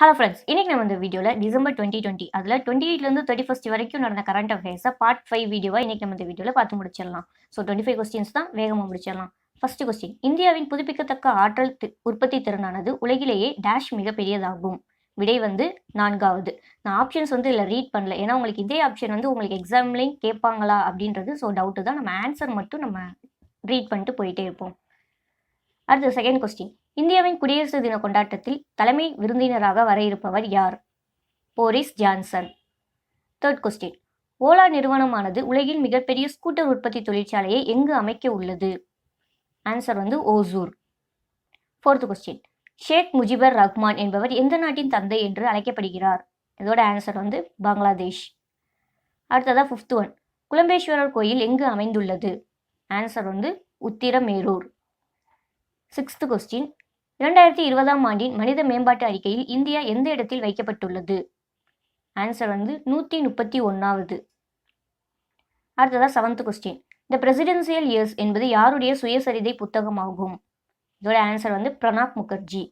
Hello friends, இன்னைக்கு நம்ம இந்த வீடியோவில் டிசம்பர் 2020 அதில் 28லேருந்து 31 வரைக்கும் நடந்த கரண்ட் அஃபேர்ஸை பார்ட் 5 வீடியோவாக இன்னைக்கு நம்ம இந்த வீடியோவில் பார்த்து முடிச்சிடலாம். ஸோ 25 கொஸ்டின்ஸ் தான் வேகமாக முடிச்சிடலாம். ஃபர்ஸ்ட் கொஸ்டின், இந்தியாவின் புதுப்பிக்கத்தக்க ஆற்றல் உற்பத்தி திறனானது உலகிலேயே டேஷ் மிகப்பெரியதாகும். விடை வந்து 4வது. நான் ஆப்ஷன்ஸ் இதில் ரீட் பண்ணல, ஏன்னா உங்களுக்கு இதே ஆப்ஷன் உங்களுக்கு எக்ஸாம்லேயும் கேட்பாங்களா அப்படின்றது ஸோ டவுட்டு தான். நம்ம ஆன்சர் மட்டும் நம்ம ரீட் பண்ணிட்டு போயிட்டே இருப்போம். அடுத்த செகண்ட் கொஸ்டின், இந்தியாவின் குடியரசு தின கொண்டாட்டத்தில் தலைமை விருந்தினராக வர இருப்பவர் யார்? Boris Johnson. Third question, Ola நிறுவனமானது உலகில் மிகப்பெரிய ஸ்கூட்டர் உற்பத்தி தொழிற்சாலையை எங்கு அமைக்க உள்ளது? ஆன்சர் ஓசூர். ஃபோர்த் கொஸ்டின், ஷேக் முஜிபர் ரஹ்மான் என்பவர் எந்த நாட்டின் தந்தை என்று அழைக்கப்படுகிறார்? இதோட ஆன்சர் பங்களாதேஷ். அடுத்ததா ஃபிஃப்த் ஒன், குலம்பேஸ்வரர் கோயில் எங்கு அமைந்துள்ளது? ஆன்சர் உத்திரமேரூர். சிக்ஸ்த் கொஸ்டின், 2020ஆம் ஆண்டின் மனித மேம்பாட்டு அறிக்கையில் இந்தியா எந்த இடத்தில் வைக்கப்பட்டுள்ளது? ஆன்சர் 131வது. அடுத்ததா seventh question, the presidential years என்பது யாருடைய சுயசரிதை புத்தகமாகும்? இதோட answer Pranab Mukherjee.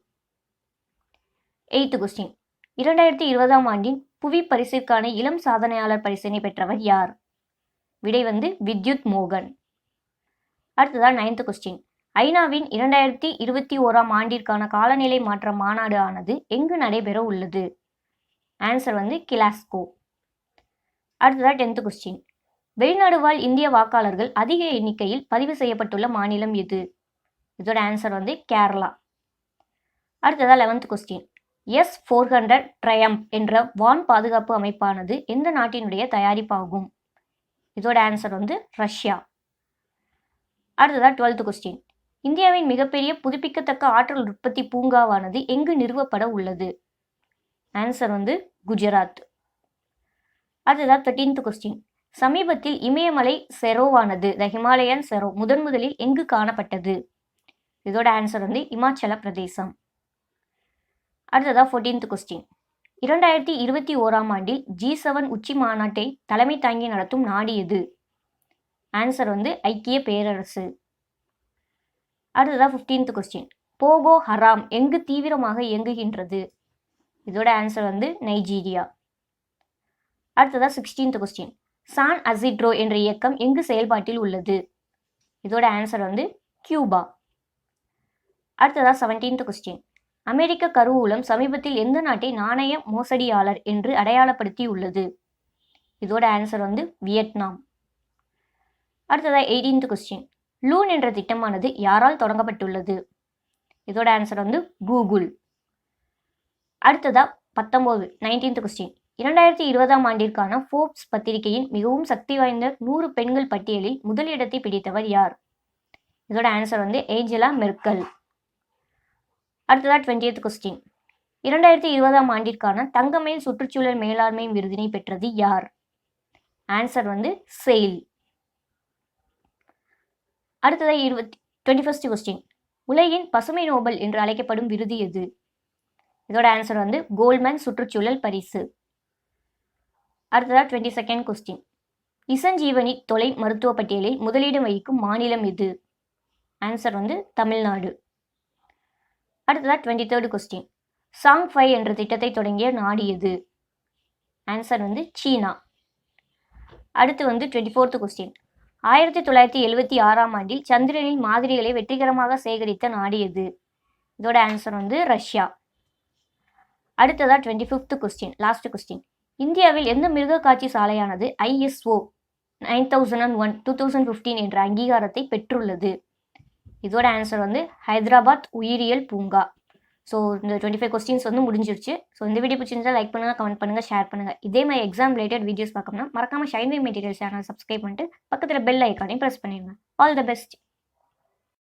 Eighth question, 2020ஆம் ஆண்டின் புவி பரிசிற்கான இளம் சாதனையாளர் பரிசினை பெற்றவர் யார்? விடை வித்யுத் மோகன். அடுத்ததா நைன்த் கொஸ்டின், ஐநாவின் 2021ஆம் ஆண்டிற்கான காலநிலை மாற்ற மாநாடு ஆனது எங்கு நடைபெற உள்ளது? Answer Glasgow. அடுத்ததா 10th கொஸ்டின், வெளிநாடு வாழ் இந்திய வாக்காளர்கள் அதிக எண்ணிக்கையில் பதிவு செய்யப்பட்டுள்ள மாநிலம் எது? இதோட ஆன்சர் கேரளா. அடுத்ததா 11th கொஸ்டின், S-400 ட்ரையம்ப் என்ற வான் பாதுகாப்பு அமைப்பானது எந்த நாட்டினுடைய தயாரிப்பாகும்? இதோட ஆன்சர் ரஷ்யா. அடுத்ததா 12th கொஸ்டின், இந்தியாவின் மிகப்பெரிய புதுப்பிக்கத்தக்க ஆற்றல் உற்பத்தி பூங்காவானது எங்கு நிறுவப்பட உள்ளது? ஆன்சர் குஜராத். அடுத்ததா 13th கொஸ்டின், சமீபத்தில் இமயமலை செரோவானது த ஹிமாலயன் செரோ முதலில் எங்கு காணப்பட்டது? இதோட ஆன்சர் இமாச்சல பிரதேசம். அடுத்ததா 14th கொஸ்டின், 2021ஆம் ஆண்டில் G7 உச்சி மாநாட்டை தலைமை தாங்கி நடத்தும் நாடு எது? ஆன்சர் ஐக்கிய பேரரசு. அடுத்ததா 15th கொஸ்டின், போகோ ஹராம் எங்கு தீவிரமாக இயங்குகின்றது? இதோட ஆன்சர் நைஜீரியா. அடுத்ததா 16th கொஸ்டின், சான் அசிட்ரோ என்ற இயக்கம் எங்கு செயல்பாட்டில் உள்ளது? இதோட ஆன்சர் கியூபா. அடுத்ததா 17th கொஸ்டின், அமெரிக்க கருவூலம் சமீபத்தில் எந்த நாட்டை நாணய மோசடியாளர் என்று அடையாளப்படுத்தி உள்ளது? இதோட ஆன்சர் வியட்நாம். அடுத்ததா 18th கொஸ்டின், லூன் என்ற திட்டமானது யாரால் தொடங்கப்பட்டுள்ளது? இதோட ஆன்சர் கூகுள். அடுத்ததா 19th கொஸ்டின், 2020ஆம் ஆண்டிற்கான ஃபோர்ப்ஸ் பத்திரிகையின் மிகவும் சக்தி வாய்ந்த 100 பெண்கள் பட்டியலில் முதல் இடத்தை பிடித்தவர் யார்? இதோட ஆன்சர் ஏஞ்சலா மெர்க்கல். அடுத்ததா 20th கொஸ்டின், 2020ஆம் ஆண்டிற்கான தங்கமயில் சுற்றுச்சூழல் மேலாண்மை விருதினை பெற்றது யார்? Answer sail. அடுத்ததா 21st கொஸ்டின், உலகின் பசுமை நோபல் என்று அழைக்கப்படும் விருது எது? இதோட ஆன்சர் கோல்ட்மேன் சுற்றுச்சூழல் பரிசு. அடுத்ததா 22nd கொஸ்டின், இசஞ்சீவனி தொலை மருத்துவ பட்டியலில் முதலிடம் வகிக்கும் மாநிலம் எது? ஆன்சர் தமிழ்நாடு. அடுத்ததா 23rd கொஸ்டின், சாங் 5 என்ற திட்டத்தை தொடங்கிய நாடு எது? ஆன்சர் சீனா. அடுத்து 24th கொஸ்டின், 1976ஆம் ஆண்டில் சந்திரனின் மாதிரிகளை வெற்றிகரமாக சேகரித்த நாடு எது? இதோட ஆன்சர் ரஷ்யா. அடுத்ததா 25th கொஸ்டின், லாஸ்ட் கொஸ்டின், இந்தியாவில் எந்த மிருக காட்சி சாலையானது ISO 9001 2015 என்ற அங்கீகாரத்தை பெற்றுள்ளது? இதோட ஆன்சர் ஹைதராபாத் உயிரியல் பூங்கா. ஸோ இந்த 25 கொஸ்டின்ஸ் முடிஞ்சிருச்சு. ஸோ இந்த வீடியோ பிடிச்சிருந்தா லைக் பண்ணுங்கள், கமெண்ட் பண்ணுங்கள், ஷேர் பண்ணுங்கள். இதே மாதிரி எக்ஸாம் ரிலேட்டட் வீடியோஸ் பார்க்கணும்னா மறக்காமல் ஷைன்வே மெட்டீரியல்ஸ் சேனல் சப்ஸ்கிரைப் பண்ணிட்டு பக்கத்தில் பெல் ஐக்கானையும் ப்ரெஸ் பண்ணிடுங்க. All the best.